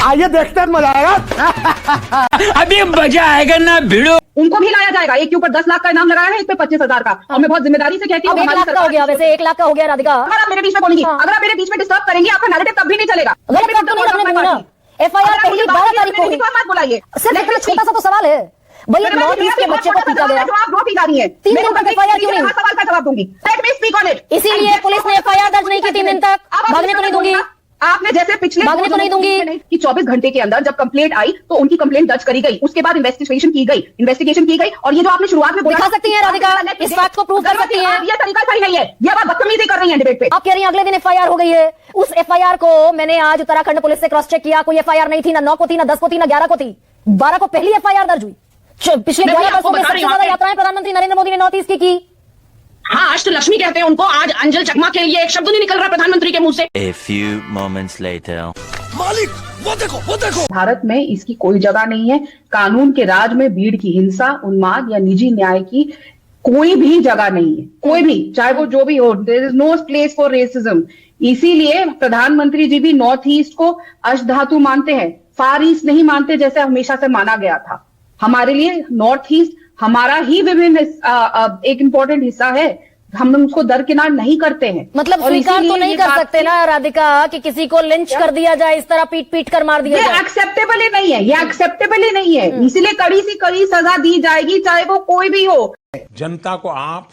आइए देखते हैं, मजा आएगा। अभी मजा आएगा ना भिड़ो। उनको भी लाया जाएगा। एक के ऊपर 10 लाख का इनाम लगाया है, एक पे 25,000 का। और मैं बहुत जिम्मेदारी से कहती हूँ, 1 लाख का हो गया, वैसे 1 लाख का हो गया राधिका। अगर आप मेरे बीच में बोलेंगी, अगर आप मेरे बीच में डिस्टर्ब करेंगी, आपका नैरेटिव तब भी नहीं चलेगा। गलत बात तो नहीं रखने दूंगी ना। FIR पहली 12 तारीख को हुई। मत बुलाइए। सिर्फ इतना छोटा सा तो सवाल है भैया, नॉर्थ ईस्ट के बच्चे को पीटा गया, आप रोटी जा रही है। 3 दिन तक FIR क्यों नहीं? सवाल का जवाब दूंगी। Late me speak on it. इसीलिए पुलिस ने FIR दर्ज नहीं की 3 दिन तक। भागने तो नहीं दूंगी, आपने जैसे पिछले भागने तो नहीं दूंगी कि 24 घंटे के अंदर जब कंप्लेंट आई तो उनकी कंप्लेंट दर्ज करी गई, उसके बाद इन्वेस्टिगेशन की गई। और ये जो आपने शुरुआत में बोला, दिखा सकती है राधिका, इस फैक्ट को प्रूव कर सकती है। ये तरीका सही नहीं है, ये बात बदतमीजी कर रही है डिबेट पे। आप कह रही हैं अगले दिन FIR हो गई है। उस FIR को मैंने आज उत्तराखंड पुलिस से क्रॉस चेक किया, कोई FIR नहीं थी, ना 9 को थी, ना 10 को थी, ना 11 को थी। 12 को पहली FIR दर्ज हुई। पिछले 11 वर्षों में सबसे ज्यादा यात्राएं प्रधानमंत्री नरेंद्र मोदी ने नॉर्थ ईस्ट की। हाँ, अष्टलक्ष्मी कहते हैं उनको। आज अंजल चकमा के लिए एक शब्द नहीं निकल रहा प्रधानमंत्री के मुंह से। A few moments later. मालिक वो देखो। भारत में इसकी कोई जगह नहीं है। कानून के राज में भीड़ की हिंसा, उन्माद या निजी न्याय की कोई भी जगह नहीं है। कोई भी, चाहे वो जो भी हो, there is no place for racism. इसीलिए प्रधानमंत्री जी भी नॉर्थ ईस्ट को अष्टधातु मानते हैं, फार ईस्ट नहीं मानते जैसे हमेशा से माना गया था। हमारे लिए नॉर्थ ईस्ट हमारा ही विभिन्न एक इंपॉर्टेंट हिस्सा है। हम उसको दरकिनार नहीं करते हैं। मतलब स्वीकार तो नहीं कर सकते ना राधिका कि किसी को लिंच कर दिया जाए, इस तरह पीट कर मार दिया जाए। ये एक्सेप्टेबल ही नहीं है, ये एक्सेप्टेबल ही नहीं है। इसीलिए कड़ी से कड़ी सजा दी जाएगी, चाहे वो कोई भी हो। जनता को आप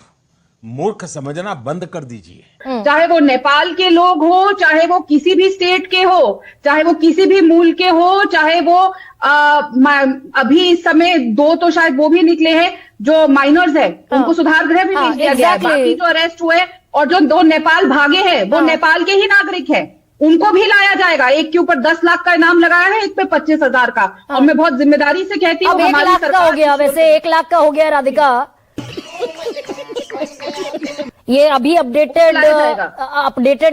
मूर्ख समझना बंद कर दीजिए। चाहे वो नेपाल के लोग हो, चाहे वो किसी भी स्टेट के हो, चाहे वो किसी भी मूल के हो, चाहे वो अभी इस समय 2 तो शायद वो भी निकले हैं जो माइनर्स है, उनको सुधार गृह भी भेज दिया गया है। बाकी जो अरेस्ट हुए और जो 2 नेपाल भागे हैं वो नेपाल के ही नागरिक हैं, उनको भी लाया जाएगा। एक के ऊपर 10 लाख का इनाम लगाया है, एक पे 25,000 का। और मैं बहुत जिम्मेदारी से कहती हूँ, 1 लाख का हो गया, वैसे 1 लाख का हो गया राधिका। ये अभी अपडेटेड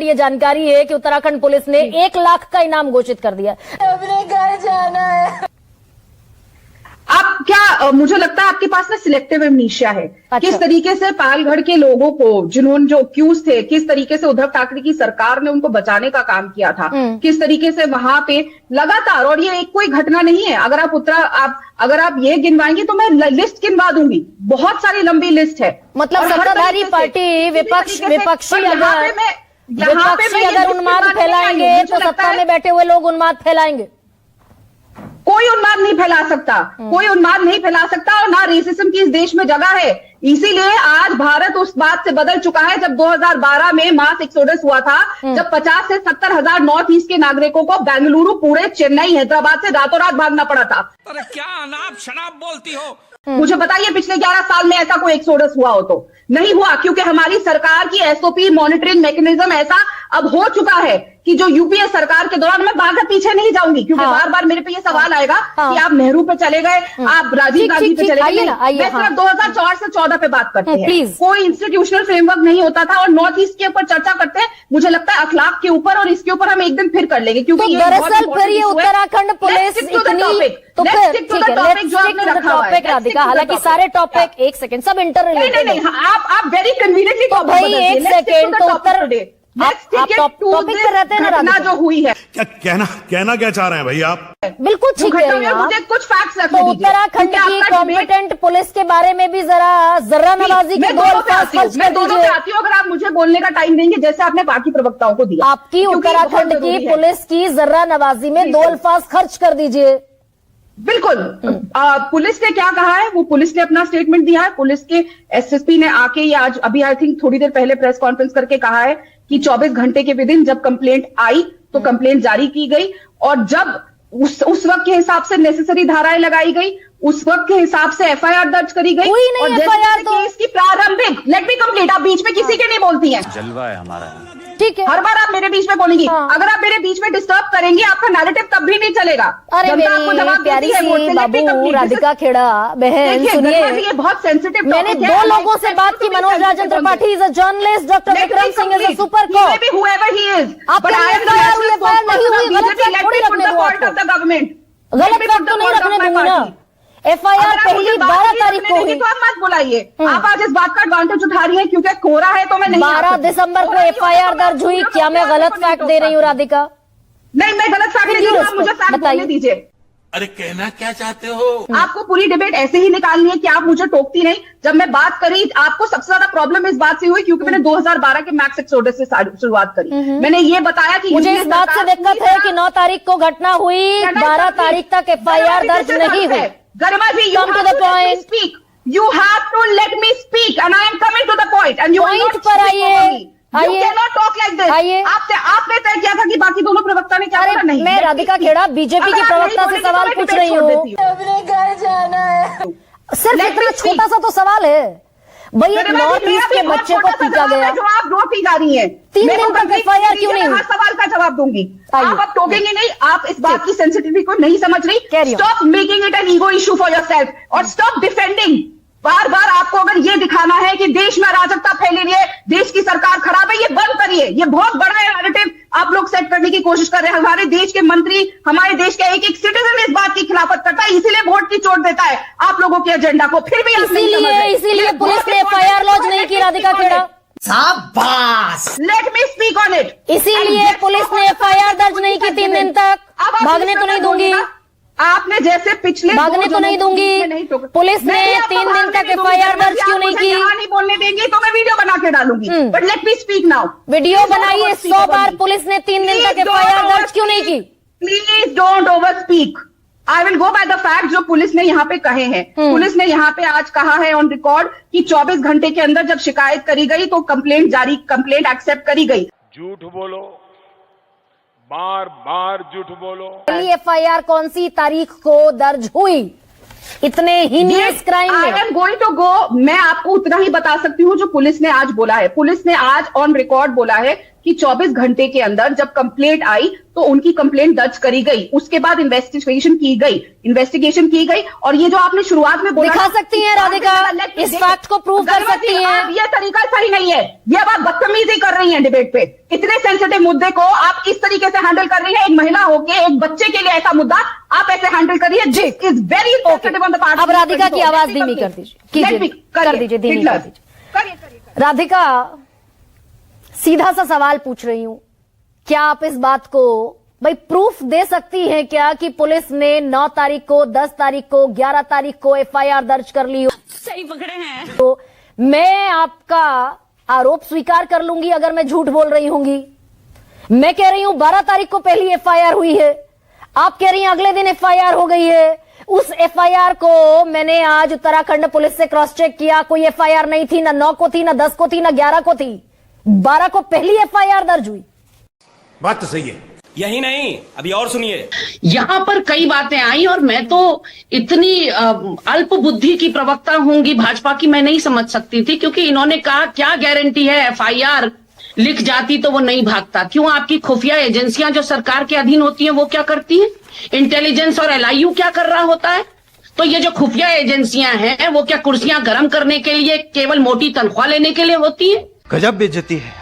ये जानकारी है कि उत्तराखंड पुलिस ने 1 लाख का इनाम घोषित कर दिया। अपने घर जाना है। आप क्या, मुझे लगता है आपके पास ना सिलेक्टिव एमनीशिया है। अच्छा। किस तरीके से पालगढ़ के लोगों को, जिन्होंने जो एक्यूज थे, किस तरीके से उद्धव ठाकरे की सरकार ने उनको बचाने का काम किया था, किस तरीके से वहां पे लगातार, और ये एक कोई घटना नहीं है। अगर आप ये गिनवाएंगे तो मैं लिस्ट गिनवा दूंगी, बहुत सारी लंबी लिस्ट है। मतलब सत्ताधारी पार्टी विपक्षी अगर उन्माद फैलाएंगे तो सत्ता में बैठे हुए लोग उन्माद फैलाएंगे। कोई उन्माद नहीं फैला सकता, कोई उन्माद नहीं फैला सकता, और ना रेसिज्म की इस देश में जगह है। इसीलिए आज भारत उस बात से बदल चुका है जब 2012 में मास एक्सोडस हुआ था, जब 50 से 70 हजार नॉर्थ ईस्ट के नागरिकों को बेंगलुरु, पुणे, चेन्नई, हैदराबाद से रातों रात भागना पड़ा था। अरे क्या अनाप शनाप बोलती हो। मुझे बताइए पिछले 11 साल में ऐसा कोई एक्सोडस हुआ हो तो? नहीं हुआ, क्योंकि हमारी सरकार की SOP मॉनिटरिंग मैकेनिज्म ऐसा अब हो चुका है कि जो यूपीए सरकार के दौरान, मैं बार पीछे नहीं जाऊंगी क्योंकि बार बार मेरे पे ये सवाल आएगा कि आप नेहरू पे चले गए, आप राजीव गांधी पे चले गए। मैं सिर्फ 2004 से 14 पे बात करते हैं। कोई इंस्टीट्यूशनल फ्रेमवर्क नहीं होता था, और नॉर्थ ईस्ट के ऊपर चर्चा करते हैं, मुझे लगता है अखलाक के ऊपर, और इसके ऊपर हम एक दिन फिर कर लेंगे, क्योंकि दरअसल फिर ये उत्तराखंड पुलिस राधिका, हालांकि सारे टॉपिक, एक सेकंड, सब इंटररिलेटेड है। आप वेरी कन्वीनियंटली तो भाई एक सेकंड तो उत्तर टॉपिक पे रहते हैं ना जो हुई है। क्या कहना चाह रहे हैं भाई आप? बिल्कुल ठीक है। मुझे कुछ फैक्ट्स रखने तो उत्तराखंड की कॉम्पिटेंट पुलिस के बारे में भी जरा नवाजी के 2 अल्फाज खर्च कर दीजिए। अगर आप मुझे बोलने का टाइम देंगे जैसे आपने बाकी प्रवक्ताओं को दिया। आपकी उत्तराखंड की पुलिस की जर्रा नवाजी में 2 अल्फाज खर्च कर दीजिए। बिल्कुल। पुलिस ने क्या कहा है, वो पुलिस ने अपना स्टेटमेंट दिया है। पुलिस के SSP ने आके ये आज अभी आई थिंक थोड़ी देर पहले प्रेस कॉन्फ्रेंस करके कहा है कि 24 घंटे के विदिन जब कंप्लेंट आई तो कंप्लेंट जारी की गई, और जब उस वक्त के हिसाब से नेसेसरी धाराएं लगाई गई, उस वक्त के हिसाब से FIR दर्ज करी गई। और FIR तो इसकी प्रारंभिक, लेट मी कंप्लीट, आप बीच में किसी के नहीं बोलती हैं। जलवा है हमारा, ठीक है। हर बार आप मेरे बीच में बोलेंगी। अगर आप मेरे बीच में डिस्टर्ब करेंगी, आपका नैरेटिव तब भी नहीं चलेगा। अरे मेरी प्यारी सी बाबू राधिका खेड़ा बहन, सुनिए, ये बहुत सेंसिटिव। मैंने 2 लोगों से बात की। Manoj Rajan Tripathi is a journalist, doctor Vikram Singh is a super cop. आपके नहीं हुई, गलत फैक्ट तो नहीं रखने दूंगी ना। FIR पहली 12 तारीख को हुई। आप मत बुलाइए, आप आज इस बात का एडवांटेज उठा रही है क्योंकि कोरा है तो मैं नहीं। 12 दिसंबर को FIR दर्ज हुई। क्या मैं गलत फैक्ट दे रही हूँ राधिका? नहीं, मैं गलत फैक्ट नहीं दे रही हूँ, मुझे बात बोलने दीजिए। अरे कहना क्या चाहते हो? आपको पूरी डिबेट ऐसे ही निकालनी है कि आप मुझे टोकती नहीं। जब मैं बात करी, आपको सबसे ज्यादा प्रॉब्लम इस बात से हुई क्योंकि मैंने 2012 के मैक्स एक्सोडस से शुरुआत करी। मैंने ये बताया कि मुझे इस बात से दिक्कत है कि 9 तारीख को घटना हुई, 12 तारीख तक FIR दर्ज नहीं हुई। गरिमा जी, Come to the point. speak. You have to let me speak and I am coming to the point and you Point are not पर speaking आइए, over me. You आइए। cannot talk like this. आइए। आपने तय किया था कि बाकी दोनों प्रवक्ता ने क्या अरे बोला? नहीं, मैं let me Radhika speak. Kheda BJP अगर की आप नहीं प्रवक्ता से बोलेंगी तो सवाल मैं पूछ debate रही छोड़ हूँ। देती हूँ। अपने घर जाना है। सिर्फ Let me इतना speak. छोटा सा तो सवाल है भाई, एक गरिमा जी, नॉर्थ मेरा ईस्ट भी के बहुत बच्चे को छोटा सा पीटा जवाब गया। है जो आप रोटी जा रही हैं। 3 मेरे दिन को तक complete FIR कीजिए, क्यों नहीं मैं हुई? हर सवाल का जवाब दूंगी। आइए। आप अब टोकेंगे नहीं, आप इस बात की सेंसिटिविटी को नहीं समझ रही। Carry on. Stop making it an ego issue for yourself और स्टॉप डिफेंडिंग। बार बार आपको अगर ये दिखाना है कि देश में अराजकता फैली रही है, देश की सरकार खराब है, ये बंद करिए। ये बहुत बड़ा नैरेटिव आप लोग सेट करने की कोशिश कर रहे हैं। हमारे देश के मंत्री, हमारे देश का एक एक सिटीजन इस बात की खिलाफत करता है, इसीलिए वोट की चोट देता है आप लोगों के एजेंडा को। फिर भी आप नहीं समझ रहे। इसीलिए पुलिस ने FIR लॉन्च नहीं की Radhika Kheda. Let me speak on it. इसीलिए पुलिस ने FIR दर्ज नहीं की 3 दिन तक। भागने तो नहीं दूंगी, आपने जैसे पिछले भागने तो नहीं दूंगी। पुलिस ने 3 दिन तक FIR दर्ज क्यों नहीं की? यहाँ नहीं बोलने देंगी तो मैं वीडियो बना के डालूंगी। But let me speak now. Video बनाइए 100 बार। पुलिस ने 3 दिन तक FIR दर्ज क्यों नहीं की? Please don't over speak. I will go by the fact जो पुलिस ने यहाँ पे कहे हैं। पुलिस ने यहाँ पे आज कहा है ऑन रिकॉर्ड कि 24 घंटे के अंदर जब शिकायत करी गई तो कंप्लेंट एक्सेप्ट करी गई। झूठ बोलो, बार बार झूठ बोलो। पहली FIR कौन सी तारीख को दर्ज हुई इतने हीनियस क्राइम आई में? Am going to go. मैं आपको उतना ही बता सकती हूँ जो पुलिस ने आज बोला है। पुलिस ने आज ऑन रिकॉर्ड बोला है कि 24 घंटे के अंदर जब कंप्लेंट आई तो उनकी कंप्लेंट दर्ज करी गई, उसके बाद इन्वेस्टिगेशन की गई और ये जो आपने शुरुआत में बोला, दिखा सकती हैं राधिका, इस फैक्ट को प्रूव कर सकती हैं। आप ये तरीका सही नहीं है। ये अब आप बदतमीजी कर रही हैं डिबेट पे। इतने सेंसिटिव मुद्दे को आप इस तरीके से हैंडल कर रही हैं। एक महिला होके एक बच्चे के लिए ऐसा मुद्दा आप ऐसे हैंडल करिए। This is very sensitive on the part. अब राधिका की आवाज धीमी कर दीजिए, कर दीजिए, धीमी कर दीजिए। राधिका, सीधा सा सवाल पूछ रही हूं, क्या आप इस बात को भाई प्रूफ दे सकती हैं क्या कि पुलिस ने 9 तारीख को, 10 तारीख को, 11 तारीख को FIR दर्ज कर ली हो? सही पकड़े हैं। तो मैं आपका आरोप स्वीकार कर लूंगी अगर मैं झूठ बोल रही होंगी। मैं कह रही हूं 12 तारीख को पहली FIR हुई है, आप कह रही हैं अगले दिन FIR हो गई है। उस FIR को मैंने आज उत्तराखंड पुलिस से क्रॉस चेक किया, कोई FIR नहीं थी, ना 9 को थी, ना 10 को थी, ना 11 को थी, 12 को पहली FIR दर्ज हुई। बात तो सही है। यही नहीं, अभी और सुनिए। यहाँ पर कई बातें आई और मैं तो इतनी अल्प बुद्धि की प्रवक्ता होंगी भाजपा की, मैं नहीं समझ सकती थी, क्योंकि इन्होंने कहा क्या गारंटी है FIR लिख जाती तो वो नहीं भागता। क्यों? आपकी खुफिया एजेंसियां जो सरकार के अधीन होती हैं वो क्या करती हैं? इंटेलिजेंस और LIU क्या कर रहा होता है? तो ये जो खुफिया एजेंसियां हैं वो क्या कुर्सियां गर्म करने के लिए, केवल मोटी तनख्वाह लेने के लिए होती है? गजब बेइज्जती है।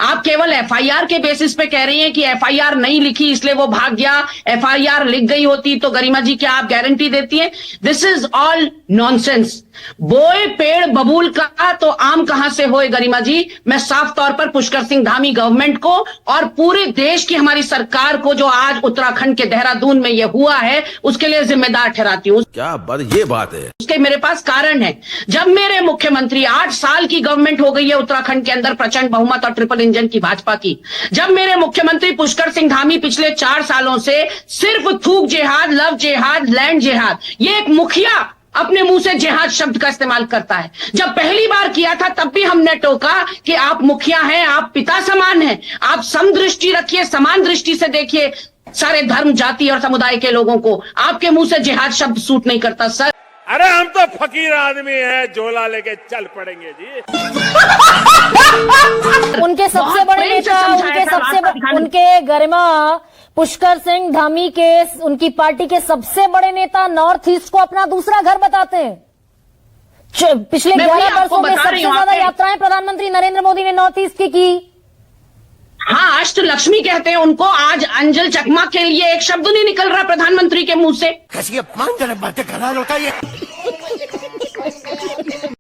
आप केवल FIR के बेसिस पे कह रही हैं कि FIR नहीं लिखी इसलिए वो भाग गया, FIR लिख गई होती तो गरिमा जी क्या आप गारंटी देती हैं? This is all nonsense. बोए पेड़ बबूल का तो आम कहां से होए गरिमा जी। मैं साफ तौर पर पुष्कर सिंह धामी गवर्नमेंट को और पूरे देश की हमारी सरकार को जो आज उत्तराखंड के देहरादून में यह हुआ है उसके लिए जिम्मेदार ठहराती हूं। क्या बात, ये बात है। उसके मेरे पास कारण है। जब मेरे मुख्यमंत्री, 8 साल की गवर्नमेंट हो गई है उत्तराखंड के अंदर, प्रचंड बहुमत और ट्रिपल इंजन की भाजपा की, जब मेरे मुख्यमंत्री पुष्कर सिंह धामी पिछले 4 सालों से सिर्फ थूक जिहाद, लव जिहाद, लैंड जिहाद, ये एक मुखिया अपने मुंह से जिहाद शब्द का इस्तेमाल करता है। जब पहली बार किया था तब भी हमने टोका कि आप मुखिया हैं, आप पिता समान हैं, आप समदृष्टि रखिए, समान दृष्टि से देखिए सारे धर्म, जाति और समुदाय के लोगों को। आपके मुंह से जिहाद शब्द सूट नहीं करता सर। अरे हम तो फकीर आदमी हैं, झोला लेके चल पड़ेंगे जी। उनके सबसे बड़े नेता, उनके गरिमा पुष्कर सिंह धामी के, उनकी पार्टी के सबसे बड़े नेता नॉर्थ ईस्ट को अपना दूसरा घर बताते हैं। पिछले 11 वर्षों में सबसे ज्यादा यात्राएं प्रधानमंत्री नरेंद्र मोदी ने नॉर्थ ईस्ट की। हाँ, अष्ट लक्ष्मी कहते हैं उनको। आज अंजल चकमा के लिए एक शब्द नहीं निकल रहा प्रधानमंत्री के मुंह से। कैसी अपमानजनक बातें कर रहा है लड़का ये।